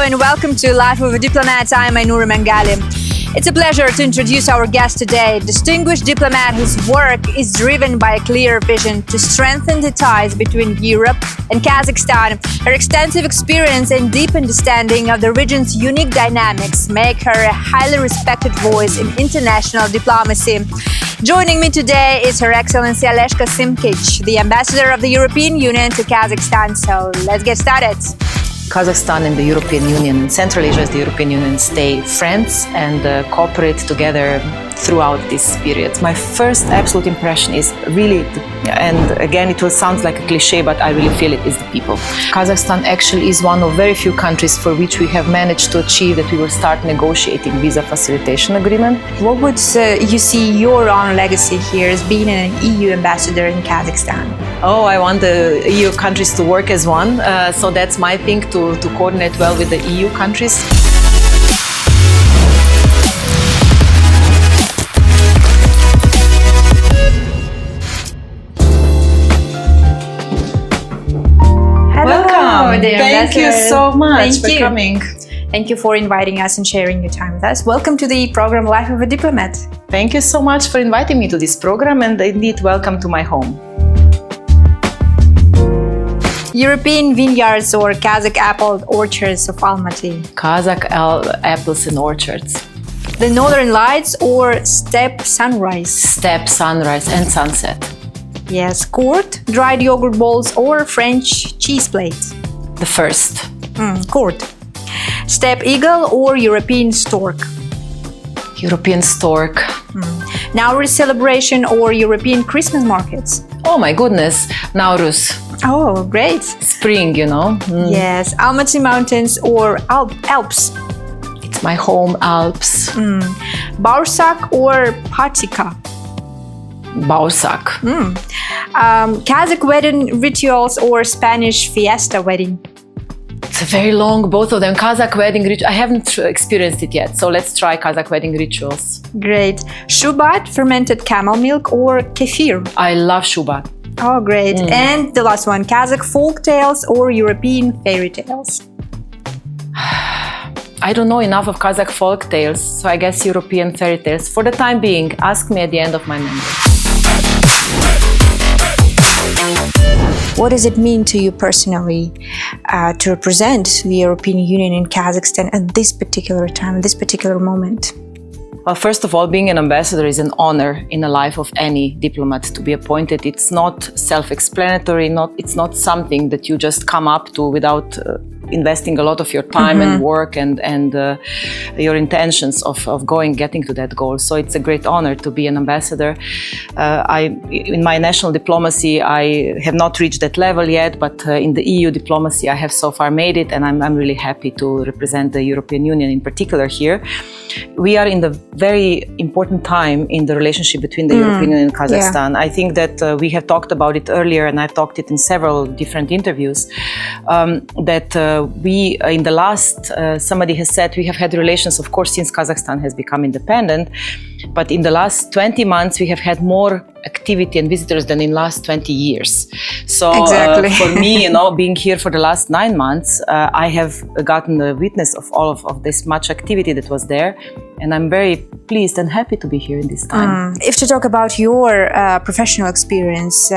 and welcome to Life with a Diplomat. I'm Ainura Mangali. It's a pleasure to introduce our guest today, distinguished diplomat whose work is driven by a clear vision to strengthen the ties between Europe and Kazakhstan. Her extensive experience and deep understanding of the region's unique dynamics make her a highly respected voice in international diplomacy. Joining me today is Her Excellency Aleška Simkić, the Ambassador of the European Union to Kazakhstan. So let's get started. Kazakhstan and the European Union and Central Asia as the European Union stay friends and cooperate together throughout this period. My first absolute impression is really, and again it will sound like a cliche, but I really feel it is the people. Kazakhstan actually is one of very few countries for which we have managed to achieve that we will start negotiating visa facilitation agreement. What would you see your own legacy here as being an EU ambassador in Kazakhstan? Oh, I want the EU countries to work as one, so that's my thing, to coordinate well with the EU countries. Welcome! Thank you so much for coming. Thank you for inviting us and sharing your time with us. Welcome to the program Life of a Diplomat. Thank you so much for inviting me to this program, and indeed welcome to my home. European vineyards or Kazakh apple orchards of Almaty. Kazakh apples and orchards. The Northern Lights or steppe sunrise. Steppe sunrise and sunset. Yes, court, dried yogurt balls or French cheese plates. The first. Court. Steppe eagle or European stork. European stork. Nowruz celebration or European Christmas markets. Oh my goodness, Nowruz. Oh, great. Spring, you know. Yes, Almaty Mountains or Alps. It's my home, Alps. Baursak or Patika. Baursak. Kazakh wedding rituals or Spanish fiesta wedding. It's a very long, both of them. Kazakh wedding ritual. I haven't experienced it yet, so let's try Kazakh wedding rituals. Great. Shubat, fermented camel milk or kefir. I love shubat. Oh, great. And the last one, Kazakh folk tales or European fairy tales? I don't know enough of Kazakh folk tales, so I guess European fairy tales. For the time being, ask me at the end of my mandate. What does it mean to you personally to represent the European Union in Kazakhstan at this particular time, at this particular moment? Well, first of all, being an ambassador is an honor in the life of any diplomat to be appointed. It's not self-explanatory, it's not something that you just come up to without investing a lot of your time and work and your intentions of getting to that goal. So it's a great honor to be an ambassador. In my national diplomacy, I have not reached that level yet, but in the EU diplomacy, I have so far made it, and I'm really happy to represent the European Union in particular here. We are in the very important time in the relationship between the European Union and Kazakhstan. Yeah. I think that we have talked about it earlier, and I've talked it in several different interviews, that we, in the last, somebody has said we have had relations, of course, since Kazakhstan has become independent, but in the last 20 months, we have had more activity and visitors than in last 20 years. So exactly. For me, being here for the last 9 months, I have gotten the witness of all of this much activity that was there. And I'm very pleased and happy to be here in this time. If to talk about your professional experience,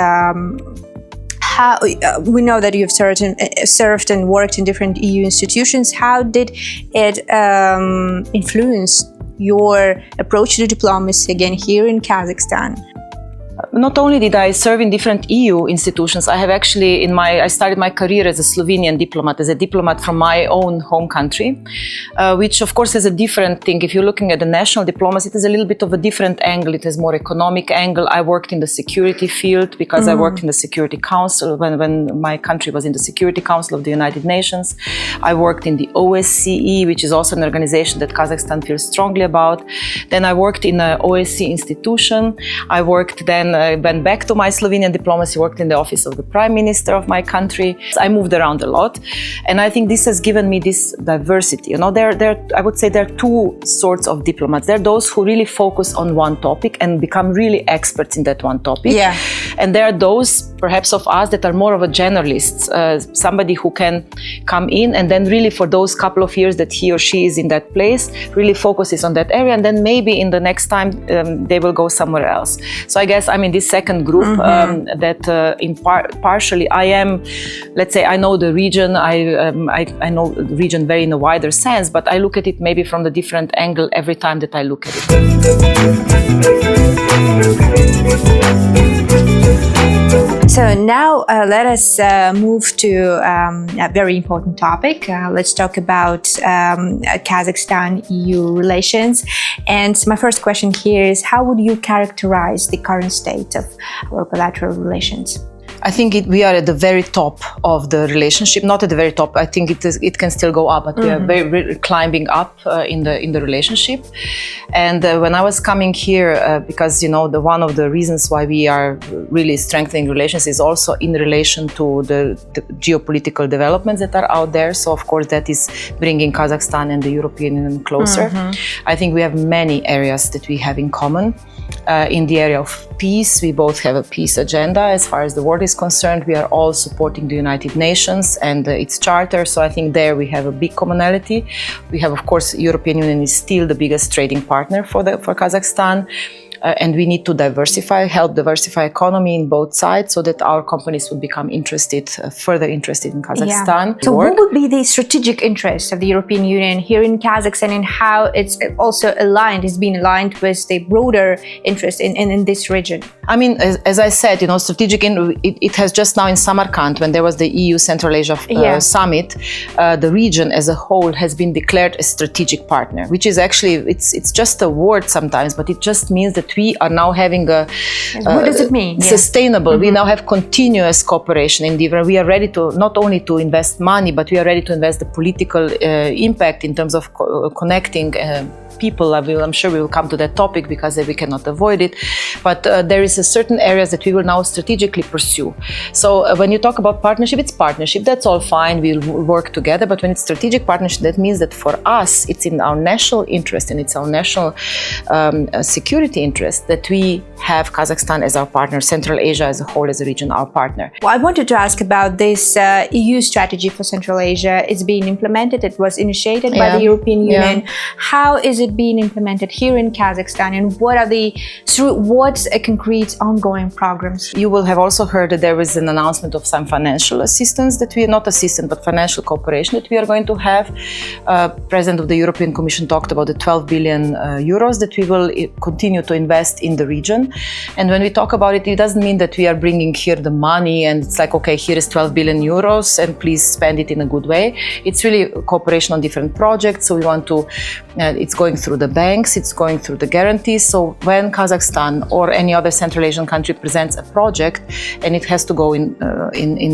how, we know that you've served and worked in different EU institutions. How did it influence your approach to diplomacy again here in Kazakhstan? Not only did I serve in different EU institutions, I have actually, I started my career as a Slovenian diplomat, as a diplomat from my own home country, which of course is a different thing. If you're looking at the national diplomacy, it is a little bit of a different angle. It has more economic angle. I worked in the security field because I worked in the Security Council when my country was in the Security Council of the United Nations. I worked in the OSCE, which is also an organization that Kazakhstan feels strongly about. Then I worked in an OSCE institution. I worked then went back to my Slovenian diplomacy, worked in the office of the Prime Minister of my country. I moved around a lot, and I think this has given me this diversity. I would say there are two sorts of diplomats. There are those who really focus on one topic and become really experts in that one topic. Yeah. And there are those perhaps of us that are more of a generalist, somebody who can come in and then really for those couple of years that he or she is in that place, really focuses on that area, and then maybe in the next time they will go somewhere else. So I guess I'm in this second group that partially I am, let's say, I know the region, I know the region very in a wider sense, but I look at it maybe from the different angle every time that I look at it. So now let us move to a very important topic. Let's talk about Kazakhstan-EU relations. And my first question here is, how would you characterize the current state of our bilateral relations? I think we are at the very top of the relationship. Not at the very top. I think it can still go up, but we are very climbing up in the relationship. And when I was coming here, because one of the reasons why we are really strengthening relations is also in relation to the geopolitical developments that are out there. So of course that is bringing Kazakhstan and the European Union closer. I think we have many areas that we have in common. In the area of peace, we both have a peace agenda. As far as the world is concerned, we are all supporting the United Nations and its charter. So I think there we have a big commonality. We have, of course, European Union is still the biggest trading partner for Kazakhstan. And we need to help diversify economy in both sides so that our companies would become further interested in Kazakhstan. Yeah. So what would be the strategic interest of the European Union here in Kazakhstan, and how it's also is being aligned with the broader interest in this region? I mean, as I said, strategic, it has just now in Samarkand, when there was the EU Central Asia Summit, the region as a whole has been declared a strategic partner, which is actually, it's just a word sometimes, but it just means that we are now having what does it mean? Sustainable. We now have continuous cooperation in the. We are ready to not only to invest money, but we are ready to invest the political impact in terms of connecting people. I'm sure we will come to that topic because we cannot avoid it. But there is a certain areas that we will now strategically pursue. So when you talk about partnership, it's partnership. That's all fine. We'll work together. But when it's strategic partnership, that means that for us, it's in our national interest and it's our national security interest that we have Kazakhstan as our partner, Central Asia as a whole, as a region, our partner. Well, I wanted to ask about this EU strategy for Central Asia. It's being implemented. It was initiated by the European Union. How is it being implemented here in Kazakhstan, and what's a concrete ongoing programs? You will have also heard that there is an announcement of some financial assistance that we are not assistance, but financial cooperation that we are going to have. President of the European Commission talked about the 12 billion euros that we will continue to invest in the region. And when we talk about it, it doesn't mean that we are bringing here the money and it's like, okay, here is 12 billion euros and please spend it in a good way. It's really cooperation on different projects. So we want to, it's going through the banks, it's going through the guarantees. So when Kazakhstan or any other Central Asian country presents a project and it has to go in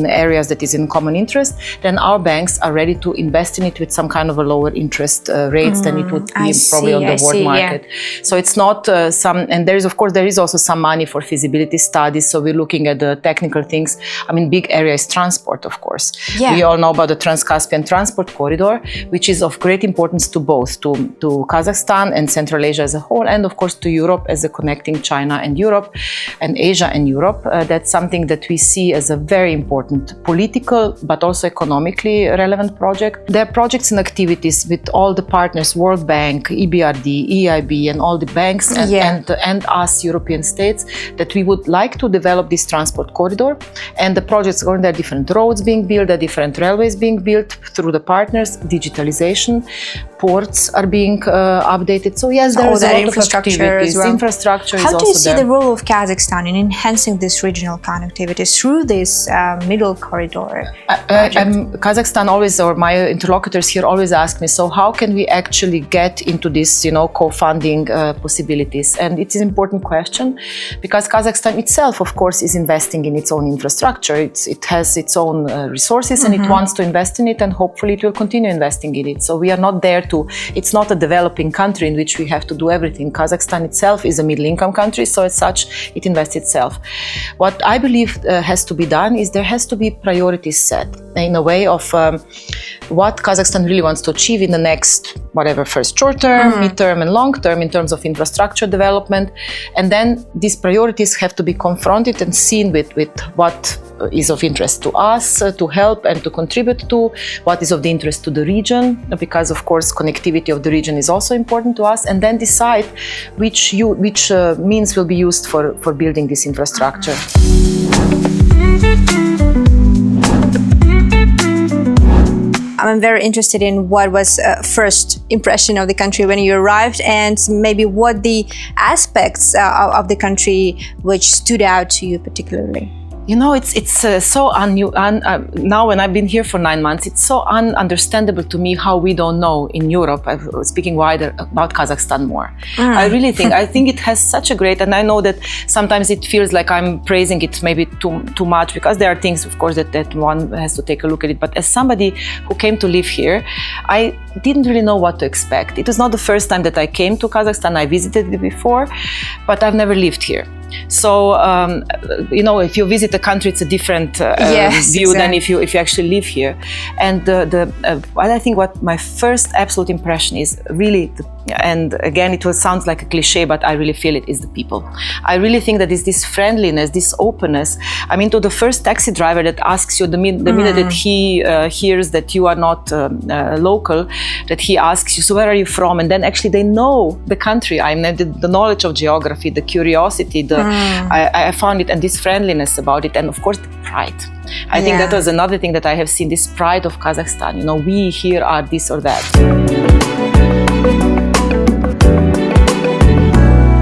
areas that is in common interest, then our banks are ready to invest in it with some kind of a lower interest rates than it would be probably on the world market. So it's not and there is also some money for feasibility studies. So we're looking at the technical things. I mean, big area is transport, of course. Yeah. We all know about the Trans-Caspian Transport Corridor, which is of great importance to both, to Kazakhstan and Central Asia as a whole, and of course to Europe as a connecting China and Europe and Asia and Europe. That's something that we see as a very important political but also economically relevant project. There are projects and activities with all the partners, World Bank, EBRD, EIB and all the banks and us European states, that we would like to develop this transport corridor. And the projects going, there are different roads being built, there are different railways being built through the partners, digitalization, ports are being updated. So yes, there is a lot of activities. Infrastructure is also there. How do you see the role of Kazakhstan in enhancing this regional connectivity through this middle corridor? Kazakhstan always, or my interlocutors here always ask me, so how can we actually get into this, co-funding possibilities? And it's an important question because Kazakhstan itself, of course, is investing in its own infrastructure. It has its own resources and it wants to invest in it, and hopefully it will continue investing in it. So we are not there it's not a developing developing country in which we have to do everything. Kazakhstan itself is a middle-income country, so as such, it invests itself. What I believe has to be done is there has to be priorities set in a way of what Kazakhstan really wants to achieve in the next, whatever, first short term, mid-term and long term in terms of infrastructure development. And then these priorities have to be confronted and seen with what is of interest to us to help and to contribute to, what is of the interest to the region, because of course connectivity of the region is also important to us, and then decide which means will be used for building this infrastructure. I'm very interested in what was first impression of the country when you arrived, and maybe what the aspects of the country which stood out to you particularly. You know, it's so now when I've been here for 9 months, it's so ununderstandable to me how we don't know in Europe, speaking wider, about Kazakhstan more. I really think it has such a great, and I know that sometimes it feels like I'm praising it maybe too much, because there are things, of course, that one has to take a look at it. But as somebody who came to live here, I didn't really know what to expect. It was not the first time that I came to Kazakhstan. I visited it before, but I've never lived here. So, you know, if you visit a country, it's a different view than if you actually live here. And I think what my first absolute impression is really, and again, it will sound like a cliche, but I really feel it, is the people. I really think that is this friendliness, this openness. I mean, to the first taxi driver that asks you, the minute that he hears that you are not local, that he asks you, so where are you from? And then actually they know the country. I mean, the knowledge of geography, the curiosity, I found it, and this friendliness about it, and of course the pride. I think that was another thing that I have seen, this pride of Kazakhstan. You know, we here are this or that.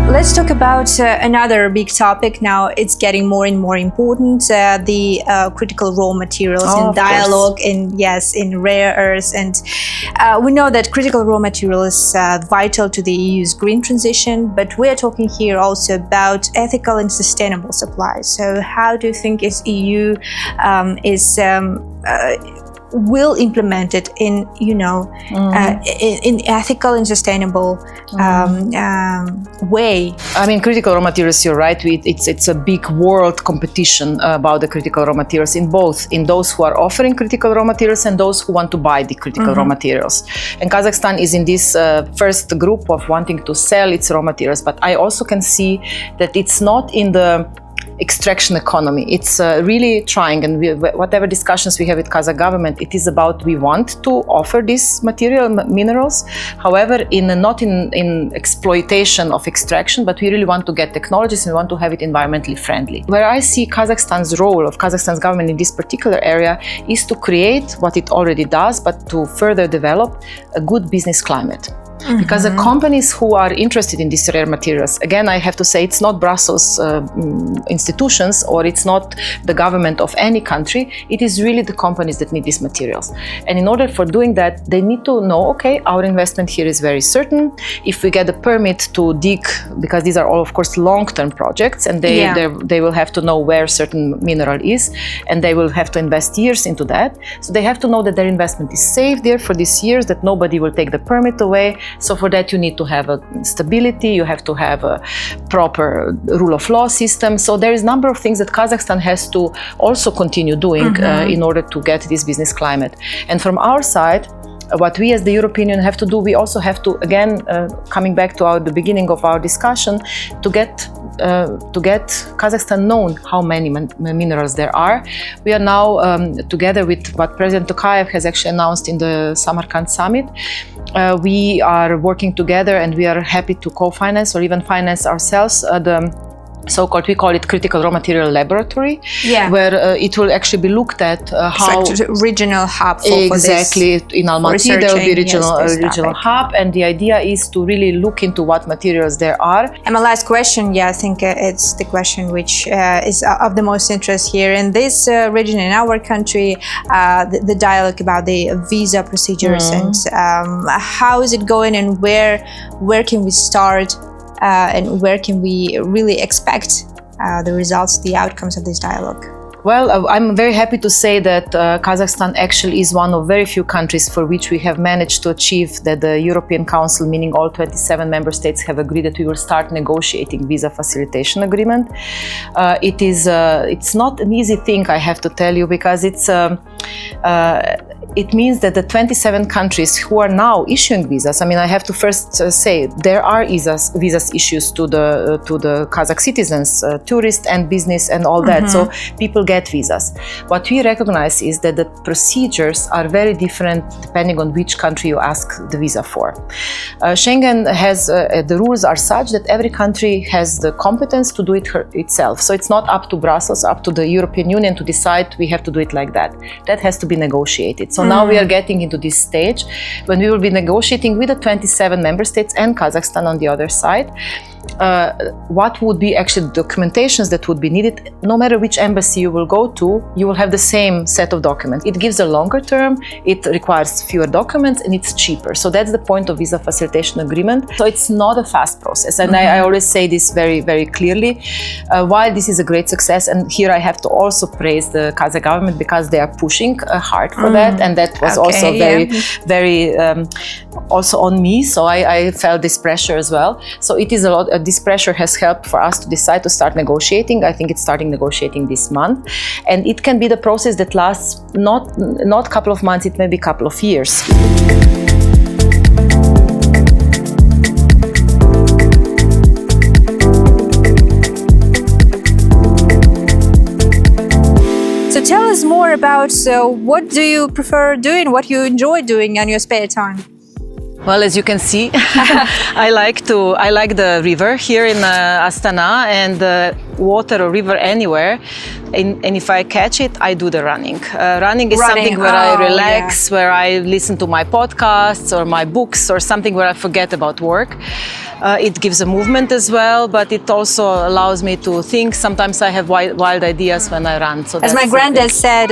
Let's talk about another big topic now. It's getting more and more important, the critical raw materials in dialogue, in rare earths. And we know that critical raw material is vital to the EU's green transition, but we are talking here also about ethical and sustainable supplies. So how do you think EU will implement it in, in ethical and sustainable way? I mean, critical raw materials, you're right. It's a big world competition about the critical raw materials in those who are offering critical raw materials and those who want to buy the critical raw materials. And Kazakhstan is in this first group of wanting to sell its raw materials. But I also can see that it's not in the extraction economy. It's really trying, and whatever discussions we have with Kazakh government, it is about, we want to offer these minerals, however, not in exploitation of extraction, but we really want to get technologies and we want to have it environmentally friendly. Where I see Kazakhstan's role of Kazakhstan's government in this particular area is to create what it already does, but to further develop a good business climate. Because the companies who are interested in these rare materials, again, I have to say, it's not Brussels institutions, or it's not the government of any country. It is really the companies that need these materials. And in order for doing that, they need to know, okay, our investment here is very certain. If we get a permit to dig, because these are all, of course, long-term projects, and they will have to know where certain mineral is, and they will have to invest years into that. So they have to know that their investment is safe there for these years, that nobody will take the permit away. So for that, you need to have a stability, you have to have a proper rule of law system. So there is a number of things that Kazakhstan has to also continue doing in order to get this business climate. And from our side, what we as the European Union have to do, we also have to, again, coming back to the beginning of our discussion, to get Kazakhstan known how many minerals there are. We are now, together with what President Tokayev has actually announced in the Samarkand summit, we are working together, and we are happy to co-finance or even finance ourselves the so-called, we call it critical raw material laboratory, where it will actually be looked at how regional hub for exactly this, in Almaty there will be regional hub, and the idea is to really look into what materials there are. And my last question, I think it's the question which is of the most interest here in this region, in our country, the dialogue about the visa procedures and how is it going, and where can we start? And where can we really expect the results, the outcomes of this dialogue? Well, I'm very happy to say that Kazakhstan actually is one of very few countries for which we have managed to achieve that the European Council, meaning all 27 member states, have agreed that we will start negotiating visa facilitation agreement. It's not an easy thing, I have to tell you, because it means that the 27 countries who are now issuing visas, I mean, I have to first say there are visas issues to the Kazakh citizens, tourists and business and all that. So people get visas. What we recognize is that the procedures are very different depending on which country you ask the visa for. Schengen has the rules are such that every country has the competence to do it itself. So it's not up to Brussels, up to the European Union to decide we have to do it like that. That has to be negotiated. So now we are getting into this stage when we will be negotiating with the 27 member states and Kazakhstan on the other side. What would be actually the documentations that would be needed. No matter which embassy you will go to, you will have the same set of documents. It gives a longer term, it requires fewer documents, and it's cheaper. So that's the point of visa facilitation agreement. So it's not a fast process, and I always say this very, very clearly. While this is a great success, and here I have to also praise the Kazakh government because they are pushing hard for that, and that was also very also on me. So I felt this pressure as well. So it is a lot. This pressure has helped for us to decide to start negotiating. I think it's starting negotiating this month, and it can be the process that lasts not a couple of months. It may be a couple of years. So tell us more about what do you prefer doing, what you enjoy doing on your spare time? Well, as you can see, I like the river here in Astana, and the water or river anywhere. And if I catch it, I do the running. Running is something where I relax, where I listen to my podcasts or my books or something where I forget about work. It gives a movement as well, but it also allows me to think. Sometimes I have wild ideas when I run. So as my granddad said,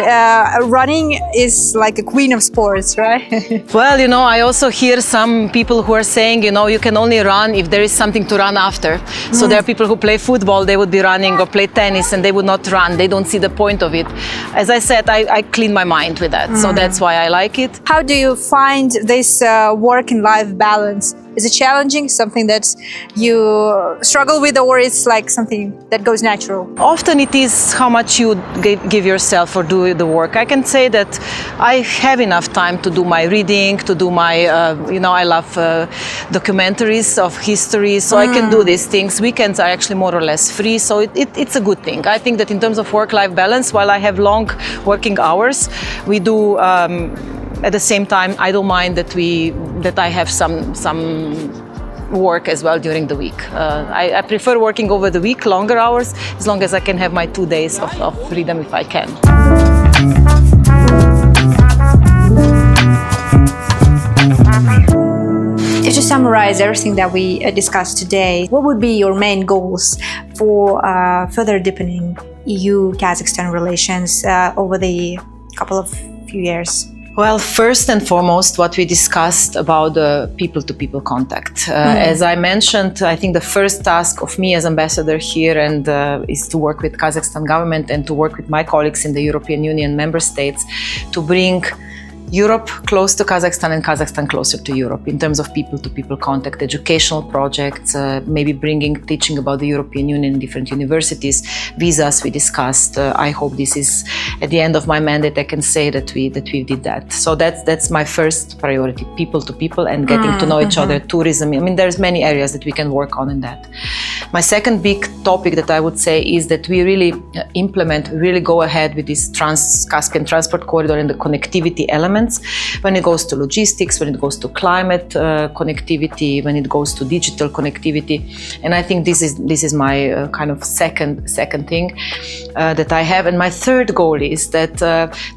running is like a queen of sports, right? Well, I also hear some people who are saying, you can only run if there is something to run after. So there are people who play football, they would be running, or play tennis, and they would not run. They don't see the point of it. As I said, I clean my mind with that. So that's why I like it. How do you find this work and life balance? Is it challenging, something that you struggle with, or it's like something that goes natural? Often it is how much you give yourself or do the work. I can say that I have enough time to do my reading, to do my, I love documentaries of history, so I can do these things. Weekends are actually more or less free, so it's a good thing. I think that in terms of work-life balance, while I have long working hours, we do at the same time, I don't mind that I have some work as well during the week. I prefer working over the week, longer hours, as long as I can have my 2 days of freedom if I can. If you summarize everything that we discussed today, what would be your main goals for further deepening EU-Kazakhstan relations over the few years? Well, first and foremost, what we discussed about the people-to-people contact. As I mentioned, I think the first task of me as ambassador here is to work with Kazakhstan government and to work with my colleagues in the European Union member states to bring Europe close to Kazakhstan and Kazakhstan closer to Europe in terms of people-to-people contact, educational projects, maybe teaching about the European Union in different universities, visas we discussed. I hope this is at the end of my mandate I can say that we did that. So that's my first priority, people-to-people and getting to know each other, tourism. I mean, there's many areas that we can work on in that. My second big topic that I would say is that we really really go ahead with this Trans-Caspian Transport Corridor and the connectivity elements when it goes to logistics, when it goes to climate connectivity, when it goes to digital connectivity. And I think this is my kind of second thing that I have. And my third goal is that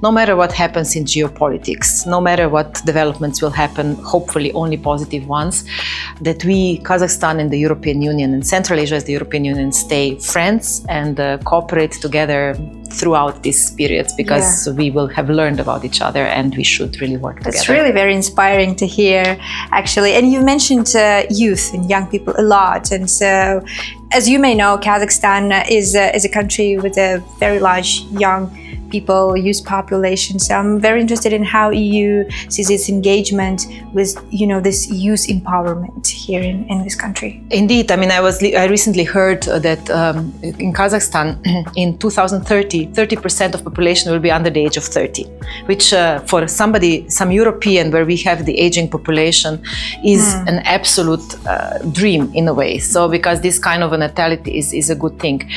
no matter what happens in geopolitics, no matter what developments will happen, hopefully only positive ones, that we, Kazakhstan and the European Union and Central Asia as the European Union, stay friends and cooperate together throughout these periods, because we will have learned about each other and we should really work together. It's really very inspiring to hear, actually. And you mentioned youth and young people a lot, and so As you may know, Kazakhstan is a country with a very large young people, youth population. So I'm very interested in how EU sees its engagement with, this youth empowerment here in this country. Indeed, I mean, I recently heard that in Kazakhstan, in 2030, 30% of population will be under the age of 30, which for some European, where we have the aging population, is an absolute dream in a way. So because this kind of a natality is a good thing.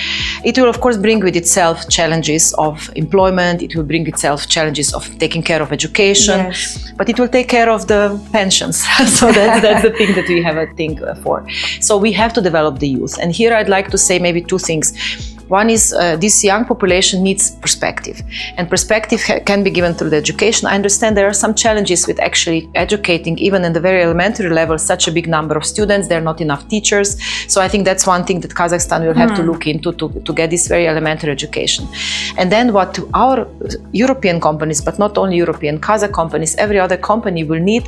It will of course bring with itself challenges of employment, it will bring itself challenges of taking care of education, but it will take care of the pensions. So that's the thing that we have a thing for. So we have to develop the youth. And here I'd like to say maybe two things. One is this young population needs perspective, and perspective can be given through the education. I understand there are some challenges with actually educating, even in the very elementary level, such a big number of students. There are not enough teachers. So I think that's one thing that Kazakhstan will have to look into to get this very elementary education. And then what our European companies, but not only European, Kazakh companies, every other company will need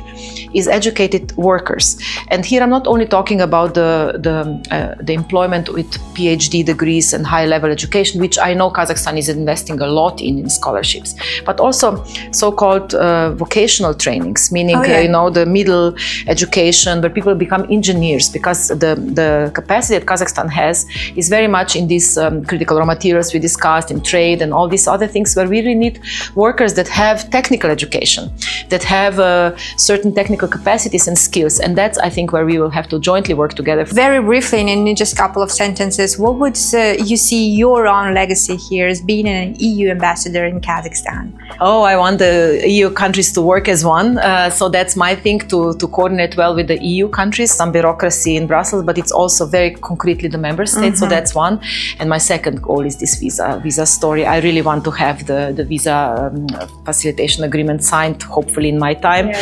is educated workers. And here I'm not only talking about the employment with PhD degrees and high-level education, which I know Kazakhstan is investing a lot in scholarships, but also so-called vocational trainings, meaning the middle education where people become engineers, because the capacity that Kazakhstan has is very much in these critical raw materials we discussed, in trade and all these other things, where we really need workers that have technical education, that have certain technical capacities and skills, and that's, I think, where we will have to jointly work together. Very briefly, and in just a couple of sentences, what would you see your own legacy here as being an EU ambassador in Kazakhstan? Oh, I want the EU countries to work as one. So that's my thing, to coordinate well with the EU countries, some bureaucracy in Brussels, but it's also very concretely the member states. So that's one. And my second goal is this visa story. I really want to have the visa facilitation agreement signed, hopefully in my time.